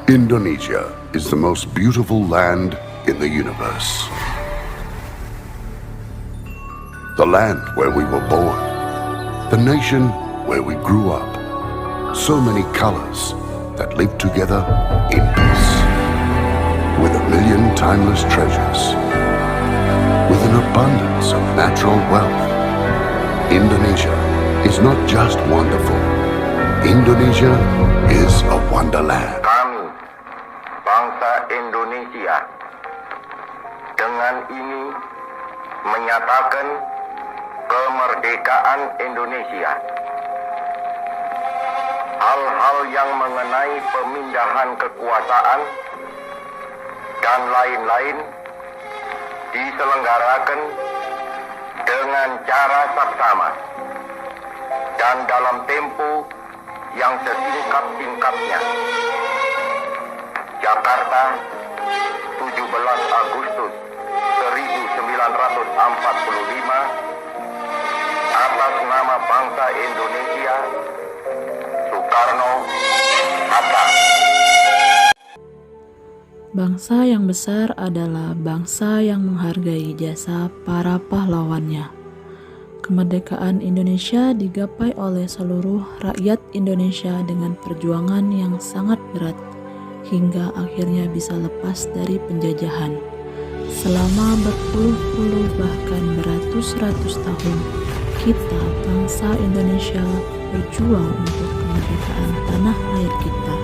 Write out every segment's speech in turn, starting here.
Indonesia is the most beautiful land in the universe. The land where we were born. The nation where we grew up. So many colors that live together in peace. With a million timeless treasures. With an abundance of natural wealth. Indonesia is not just wonderful. Indonesia is a wonderland. Kami, bangsa Indonesia, dengan ini menyatakan kemerdekaan Indonesia. Hal-hal yang mengenai pemindahan kekuasaan dan lain-lain diselenggarakan dengan cara saksama dan dalam tempo yang sesingkat-singkatnya. Jakarta, 17 Agustus 1945, atas nama bangsa Indonesia, Soekarno-Hatta. Bangsa yang besar adalah bangsa yang menghargai jasa para pahlawannya. Kemerdekaan Indonesia digapai oleh seluruh rakyat Indonesia dengan perjuangan yang sangat berat hingga akhirnya bisa lepas dari penjajahan. Selama berpuluh-puluh bahkan beratus-ratus tahun, kita bangsa Indonesia berjuang untuk kemerdekaan tanah air kita.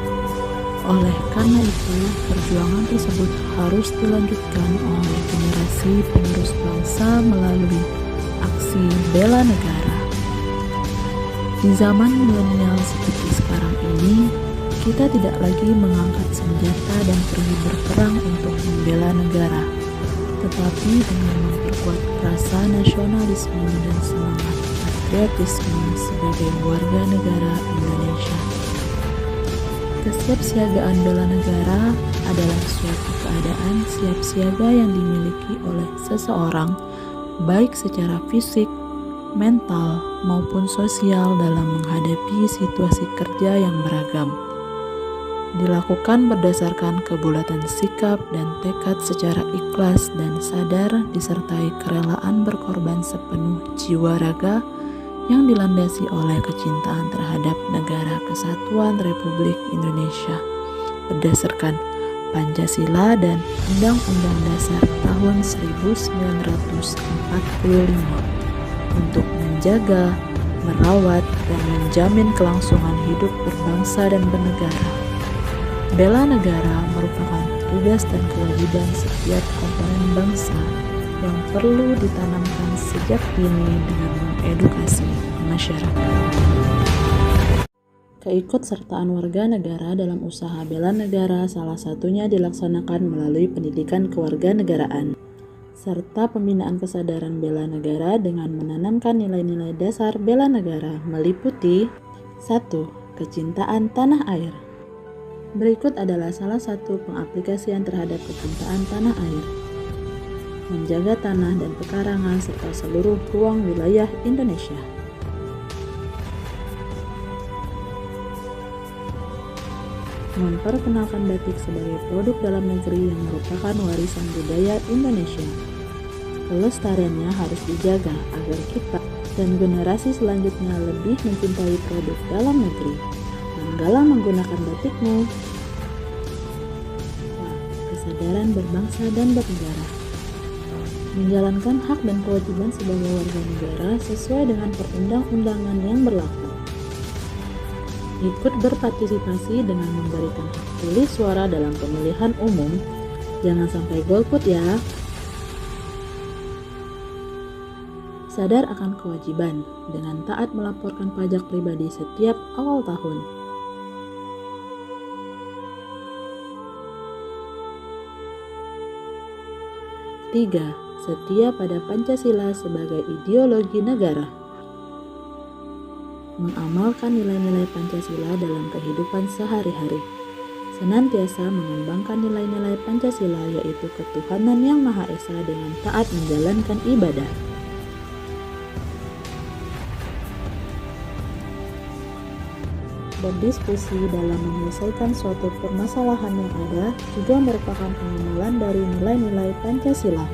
Oleh karena itu, perjuangan tersebut harus dilanjutkan oleh generasi penerus bangsa melalui aksi bela negara. Di zaman milenial seperti sekarang ini, kita tidak lagi mengangkat senjata dan pergi berperang untuk membela negara, tetapi dengan memperkuat rasa nasionalisme dan semangat patriotisme sebagai warga negara Indonesia. Kesiapsiagaan bela negara adalah suatu keadaan siap siaga yang dimiliki oleh seseorang, baik secara fisik, mental, maupun sosial dalam menghadapi situasi kerja yang beragam. Dilakukan berdasarkan kebulatan sikap dan tekad secara ikhlas dan sadar disertai kerelaan berkorban sepenuh jiwa raga yang dilandasi oleh kecintaan terhadap Negara Kesatuan Republik Indonesia berdasarkan Pancasila dan Undang-Undang Dasar tahun 1945 untuk menjaga, merawat, dan menjamin kelangsungan hidup berbangsa dan bernegara. Bela negara merupakan tugas dan kewajiban setiap komponen bangsa yang perlu ditanamkan sejak dini dengan mengedukasi masyarakat. Keikutsertaan warga negara dalam usaha bela negara salah satunya dilaksanakan melalui pendidikan kewarganegaraan serta pembinaan kesadaran bela negara dengan menanamkan nilai-nilai dasar bela negara meliputi 1. Kecintaan tanah air. Berikut adalah salah satu pengaplikasian terhadap kecintaan tanah air. Menjaga tanah dan pekarangan serta seluruh ruang wilayah Indonesia. Memperkenalkan batik sebagai produk dalam negeri yang merupakan warisan budaya Indonesia. Kelestariannya harus dijaga agar kita dan generasi selanjutnya lebih mencintai produk dalam negeri. Banggalah menggunakan batikmu. Kesadaran berbangsa dan bernegara. Menjalankan hak dan kewajiban sebagai warga negara sesuai dengan perundang-undangan yang berlaku. Ikut berpartisipasi dengan memberikan hak pilih suara dalam pemilihan umum. Jangan sampai golput ya. Sadar akan kewajiban dengan taat melaporkan pajak pribadi setiap awal tahun. Tiga, setia pada Pancasila sebagai ideologi negara. Mengamalkan nilai-nilai Pancasila dalam kehidupan sehari-hari. Senantiasa mengembangkan nilai-nilai Pancasila yaitu ketuhanan yang Maha Esa dengan taat menjalankan ibadah. dan diskusi dalam menyelesaikan suatu permasalahan yang ada juga merupakan pengamalan dari nilai-nilai Pancasila.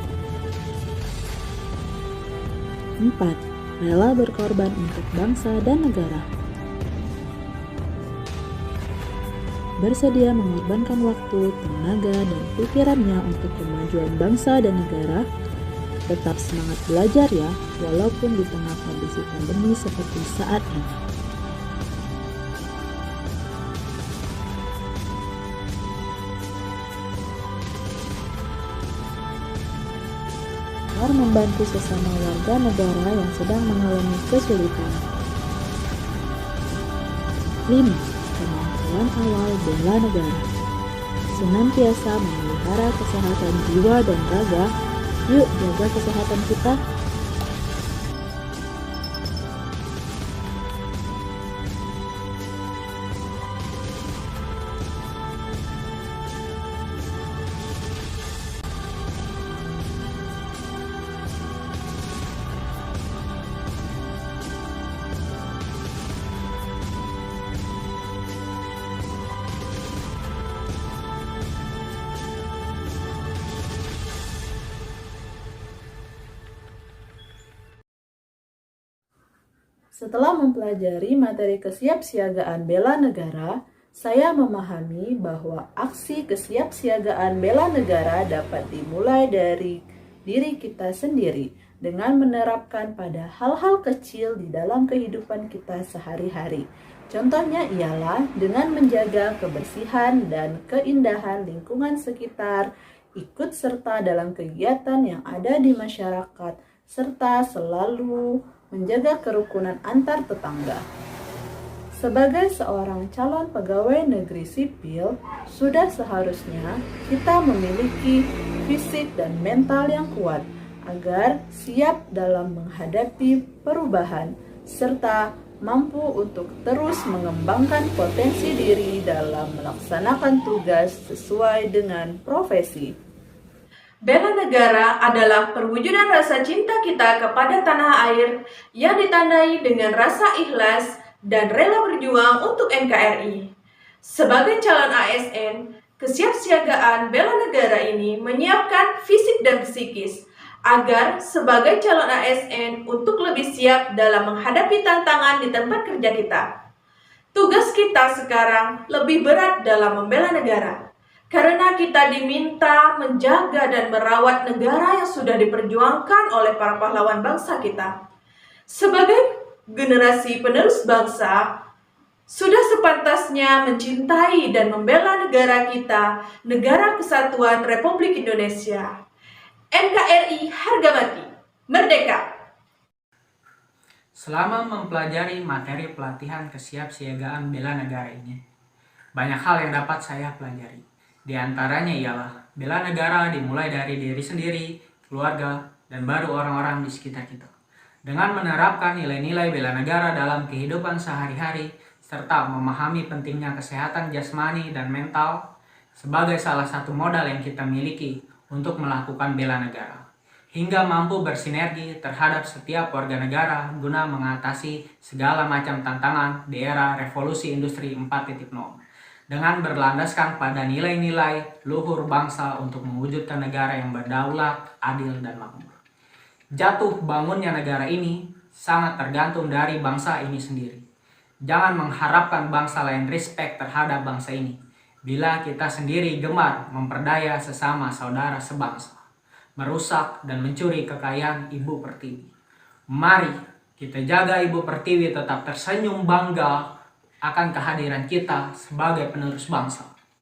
4. Rela berkorban untuk bangsa dan negara. Bersedia mengorbankan waktu, tenaga, dan pikirannya untuk kemajuan bangsa dan negara. Tetap semangat belajar ya, walaupun di tengah kondisi pandemi seperti saat ini. Membantu sesama warga negara yang sedang mengalami kesulitan. 5. Kemampuan awal bela negara. Senantiasa memelihara kesehatan jiwa dan raga. Yuk jaga kesehatan kita. Setelah mempelajari materi kesiapsiagaan bela negara, saya memahami bahwa aksi kesiapsiagaan bela negara dapat dimulai dari diri kita sendiri dengan menerapkan pada hal-hal kecil di dalam kehidupan kita sehari-hari. Contohnya ialah dengan menjaga kebersihan dan keindahan lingkungan sekitar, ikut serta dalam kegiatan yang ada di masyarakat, serta selalu menjaga kerukunan antar tetangga. Sebagai seorang calon pegawai negeri sipil, sudah seharusnya kita memiliki fisik dan mental yang kuat agar siap dalam menghadapi perubahan serta mampu untuk terus mengembangkan potensi diri dalam melaksanakan tugas sesuai dengan profesi. Bela negara adalah perwujudan rasa cinta kita kepada tanah air yang ditandai dengan rasa ikhlas dan rela berjuang untuk NKRI. Sebagai calon ASN, kesiapsiagaan bela negara ini menyiapkan fisik dan psikis agar sebagai calon ASN untuk lebih siap dalam menghadapi tantangan di tempat kerja kita. Tugas kita sekarang lebih berat dalam membela negara, karena kita diminta menjaga dan merawat negara yang sudah diperjuangkan oleh para pahlawan bangsa kita. Sebagai generasi penerus bangsa, sudah sepantasnya mencintai dan membela negara kita, Negara Kesatuan Republik Indonesia. NKRI harga mati, merdeka! Selama mempelajari materi pelatihan kesiapsiagaan bela negara ini, banyak hal yang dapat saya pelajari. Di antaranya ialah bela negara dimulai dari diri sendiri, keluarga, dan baru orang-orang di sekitar kita. Dengan menerapkan nilai-nilai bela negara dalam kehidupan sehari-hari, serta memahami pentingnya kesehatan jasmani dan mental sebagai salah satu modal yang kita miliki untuk melakukan bela negara, hingga mampu bersinergi terhadap setiap warga negara guna mengatasi segala macam tantangan di era revolusi industri 4.0. dengan berlandaskan pada nilai-nilai luhur bangsa untuk mewujudkan negara yang berdaulat, adil, dan makmur. Jatuh bangunnya negara ini sangat tergantung dari bangsa ini sendiri. Jangan mengharapkan bangsa lain respect terhadap bangsa ini bila kita sendiri gemar memperdaya sesama saudara sebangsa, merusak dan mencuri kekayaan Ibu Pertiwi. Mari kita jaga Ibu Pertiwi tetap tersenyum bangga akan kehadiran kita sebagai penerus bangsa.